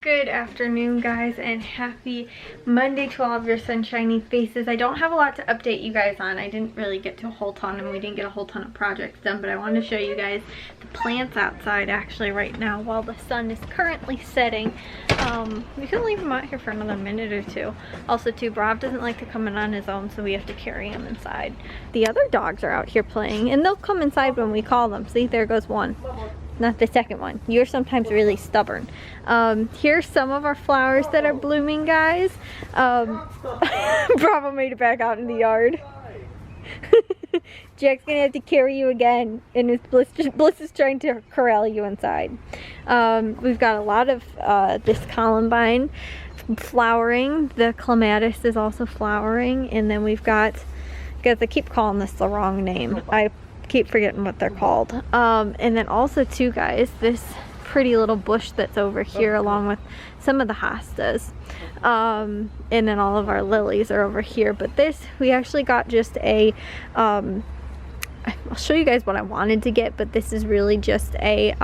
Good afternoon, guys, and happy Monday to all of your sunshiny faces. I don't have a lot to update you guys on. I didn't really get to a whole ton, and we didn't get a whole ton of projects done, but I wanted to show you guys the plants outside actually right now while the sun is currently setting. We can leave him out here for another minute or two. Also too, Brav doesn't like to come in on his own, so we have to carry him inside. The other dogs are out here playing, and they'll come inside when we call them. See, there goes one. Not the second one. You're sometimes really stubborn. Here's some of our flowers that are blooming, guys. Bravo made it back out in the yard. Jack's gonna have to carry you again, and Bliss is trying to corral you inside. We've got a lot of this columbine flowering. The clematis is also flowering, and then we've got, guys, I keep calling this the wrong name. I keep forgetting what they're called. And then also too, guys, this pretty little bush that's over here along with some of the hostas, and then all of our lilies are over here. But this, we actually got just a I'll show you guys what I wanted to get, but this is really just a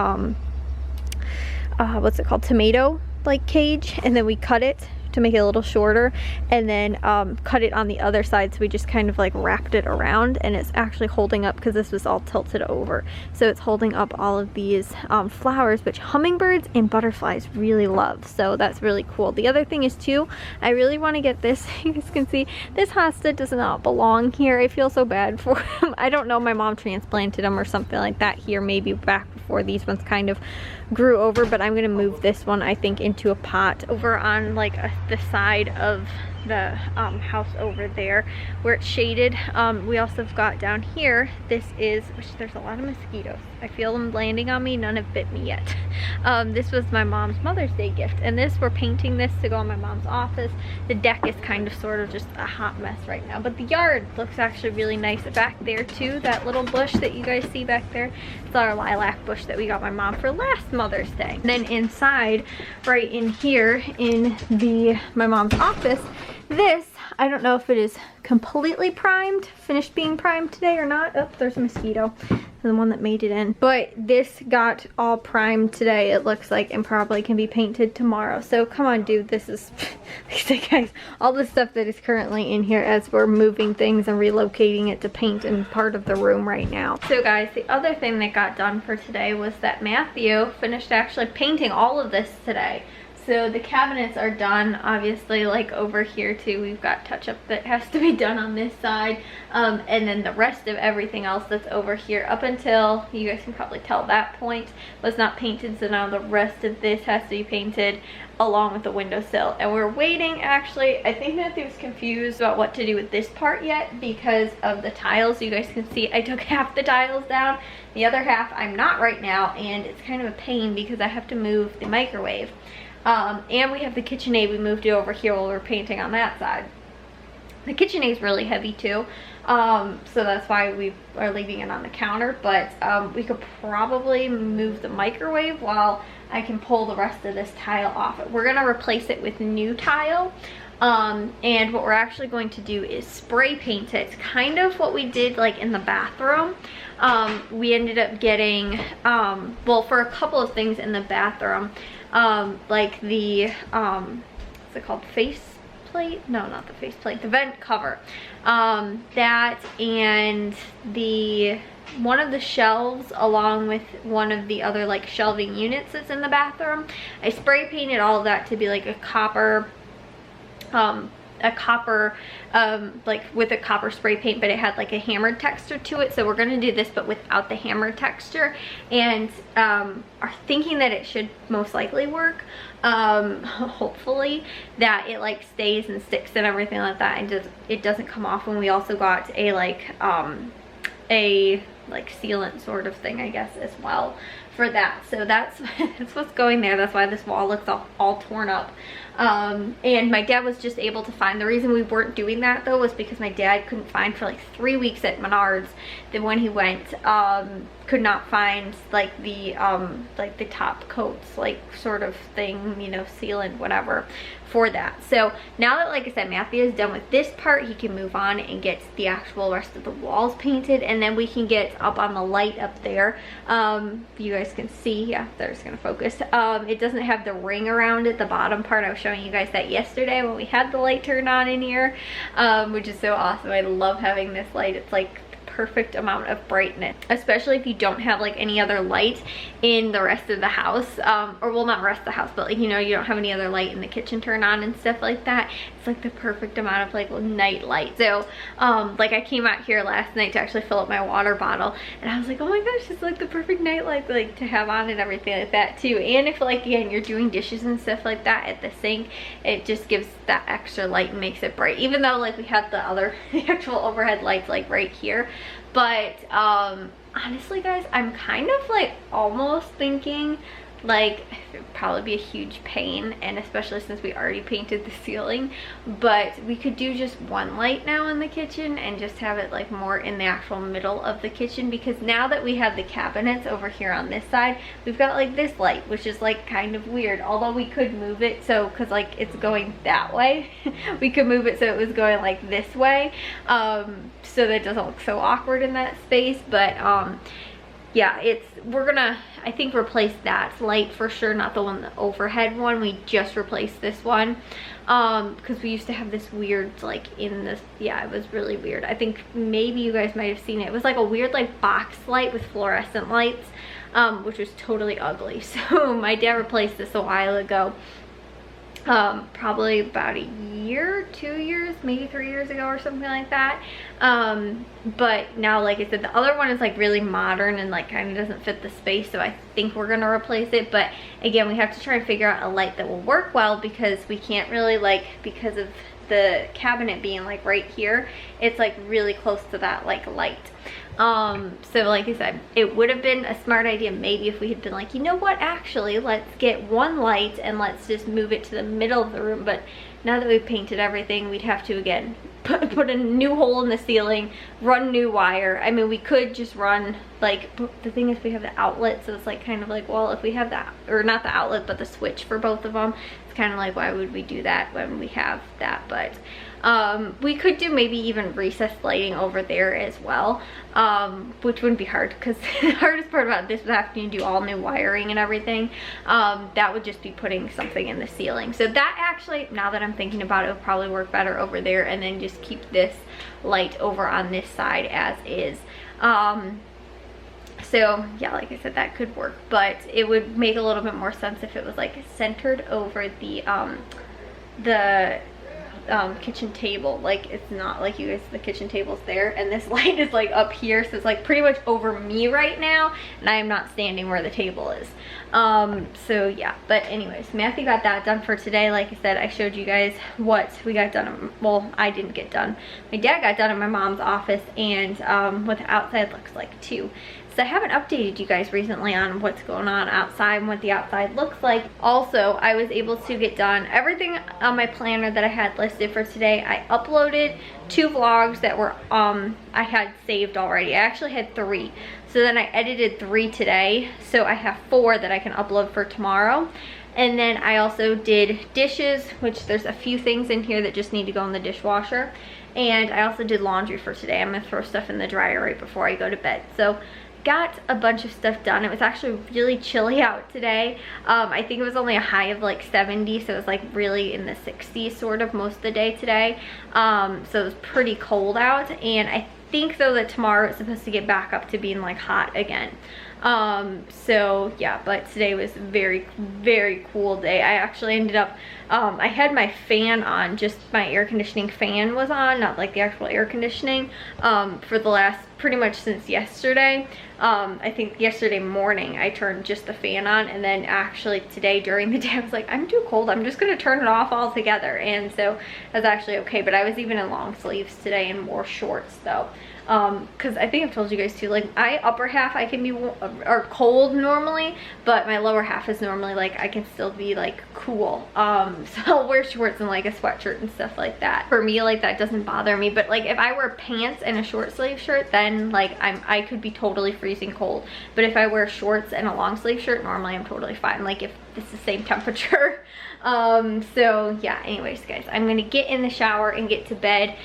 what's it called, tomato like cage, and then we cut it to make it a little shorter, and then cut it on the other side, so we just kind of like wrapped it around, and it's actually holding up because this was all tilted over, so it's holding up all of these flowers, which hummingbirds and butterflies really love. So that's really cool. The other thing is too, I really want to get this. You guys can see this hosta does not belong here. I feel so bad for him. I don't know, my mom transplanted him or something like that here, maybe back before these ones kind of grew over, but I'm gonna move this one, I think, into a pot over on like the side of the house over there where it's shaded. We also have got down here, this is, which there's a lot of mosquitoes. I feel them landing on me. None have bit me yet. This was my mom's Mother's Day gift, and this, we're painting this to go in my mom's office. The deck is kind of sort of just a hot mess right now, but the yard looks actually really nice back there too. That little bush that you guys see back there, it's our lilac bush that we got my mom for last Mother's Day. Then inside, right in here in my mom's office, this, I don't know if it is completely primed, finished being primed today or not. Oh, there's a mosquito, the one that made it in. But this got all primed today, it looks like, and probably can be painted tomorrow. So come on, dude, this is, guys, all the stuff that is currently in here as we're moving things and relocating it to paint in part of the room right now. So guys, the other thing that got done for today was that Matthew finished actually painting all of this today. So the cabinets are done, obviously, like over here too. We've got touch-up that has to be done on this side. And then the rest of everything else that's over here, up until, you guys can probably tell, that point was not painted. So now the rest of this has to be painted along with the windowsill. And we're waiting, actually, I think Matthew was confused about what to do with this part yet because of the tiles. You guys can see I took half the tiles down. The other half I'm not right now, and it's kind of a pain because I have to move the microwave. And we have the KitchenAid. We moved it over here while we're painting on that side. The KitchenAid is really heavy too, so that's why we are leaving it on the counter. But we could probably move the microwave while I can pull the rest of this tile off. We're gonna replace it with new tile. And what we're actually going to do is spray paint it. It's kind of what we did like in the bathroom. We ended up getting, well, for a couple of things in the bathroom, like the, what's it called, face plate? No, not the face plate, the vent cover. That and one of the shelves along with one of the other like shelving units that's in the bathroom. I spray painted all of that to be like a copper, like with a copper spray paint, but it had like a hammered texture to it. So we're gonna do this but without the hammered texture, and are thinking that it should most likely work. Hopefully that it like stays and sticks and everything like that, and it doesn't come off. And we also got a like sealant sort of thing, I guess, as well for that. So that's what's going there. That's why this wall looks all torn up. And my dad was just able to find, the reason we weren't doing that though was because my dad couldn't find for like 3 weeks at Menards. Then when he went, could not find like the top coats, like sort of thing, you know, sealant, whatever, for that. So now that, like I said, Matthew is done with this part, he can move on and get the actual rest of the walls painted, and then we can get up on the light up there. You guys can see, yeah, there's gonna focus. It doesn't have the ring around it, the bottom part. I was showing you guys that yesterday when we had the light turned on in here, which is so awesome. I love having this light. It's like perfect amount of brightness, especially if you don't have like any other light in the rest of the house, or well, not rest of the house, but like, you know, you don't have any other light in the kitchen turn on and stuff like that. It's like the perfect amount of like night light. So like I came out here last night to actually fill up my water bottle, and I was like, oh my gosh, it's like the perfect night light like to have on and everything like that too. And if like, again, you're doing dishes and stuff like that at the sink, it just gives that extra light and makes it bright, even though like we have the other the actual overhead lights like right here. But honestly guys, I'm kind of like almost thinking like it would probably be a huge pain, and especially since we already painted the ceiling, but we could do just one light now in the kitchen and just have it like more in the actual middle of the kitchen, because now that we have the cabinets over here on this side, we've got like this light, which is like kind of weird, although we could move it so, because like it's going that way, we could move it so it was going like this way, so that it doesn't look so awkward in that space. But yeah, we're gonna, I think, replace that light for sure, not the one, the overhead one. We just replaced this one because we used to have this weird like in this, yeah, it was really weird. I think maybe you guys might have seen it. It was like a weird like box light with fluorescent lights, which was totally ugly. So my dad replaced this a while ago, probably about a year, 2 years, maybe 3 years ago or something like that. But now, like I said, the other one is like really modern and like kind of doesn't fit the space, so I think we're gonna replace it. But again, we have to try and figure out a light that will work well, because we can't really like, because of the cabinet being like right here, it's like really close to that like light. So like I said, it would have been a smart idea maybe if we had been like, you know what, actually let's get one light and let's just move it to the middle of the room. But now that we've painted everything, we'd have to again put a new hole in the ceiling, run new wire. I mean, we could just run like, the thing is we have the outlet, so it's like kind of like, well, if we have that, or not the outlet but the switch for both of them, it's kind of like, why would we do that when we have that? But we could do maybe even recessed lighting over there as well, which wouldn't be hard, because the hardest part about this was having to do all new wiring and everything. That would just be putting something in the ceiling. So that actually, now that I'm thinking about it, would probably work better over there, and then just keep this light over on this side as is. So yeah, like I said, that could work, but it would make a little bit more sense if it was like centered over the kitchen table. Like, it's not like you guys, the kitchen table's there and this light is like up here, so it's like pretty much over me right now, and I am not standing where the table is. So yeah, but anyways, Matthew got that done for today. Like I said, I showed you guys what we got done. Well, I didn't get done, my dad got done in my mom's office, and what the outside looks like too. So I haven't updated you guys recently on what's going on outside and what the outside looks like. Also, I was able to get done everything on my planner that I had listed for today. I uploaded 2 vlogs that were I had saved already. I actually had 3. So then I edited 3 today. So I have 4 that I can upload for tomorrow. And then I also did dishes, which there's a few things in here that just need to go in the dishwasher. And I also did laundry for today. I'm gonna throw stuff in the dryer right before I go to bed. So got a bunch of stuff done. It was actually really chilly out today. I think it was only a high of like 70, so it was like really in the 60s sort of most of the day today. So it was pretty cold out, and I think though that tomorrow it's supposed to get back up to being like hot again. So yeah, but today was a very, very cool day. I actually ended up, I had my fan on, just my air conditioning fan was on, not like the actual air conditioning, for the last, pretty much since yesterday. I think yesterday morning I turned just the fan on, and then actually today during the day I was like, I'm too cold, I'm just gonna turn it off altogether. And so that's actually okay, but I was even in long sleeves today and wore shorts though. Because I think I've told you guys too, like my upper half I can be or cold normally, but my lower half is normally like I can still be like cool. So I'll wear shorts and like a sweatshirt and stuff like that. For me, like that doesn't bother me, but like if I wear pants and a short sleeve shirt, then like I could be totally freezing cold. But if I wear shorts and a long sleeve shirt, normally I'm totally fine, like if it's the same temperature. So yeah, anyways guys, I'm gonna get in the shower and get to bed,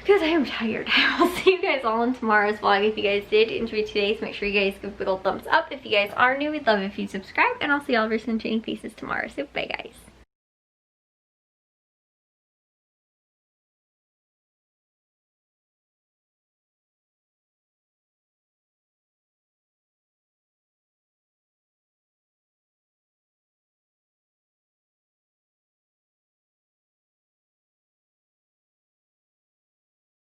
because I am tired. I'll see you guys all in tomorrow's vlog. If you guys did enjoy today's, make sure you guys give a big old thumbs up. If you guys are new, we'd love if you subscribe, and I'll see y'all very soon, Chain Pieces, tomorrow. So bye guys.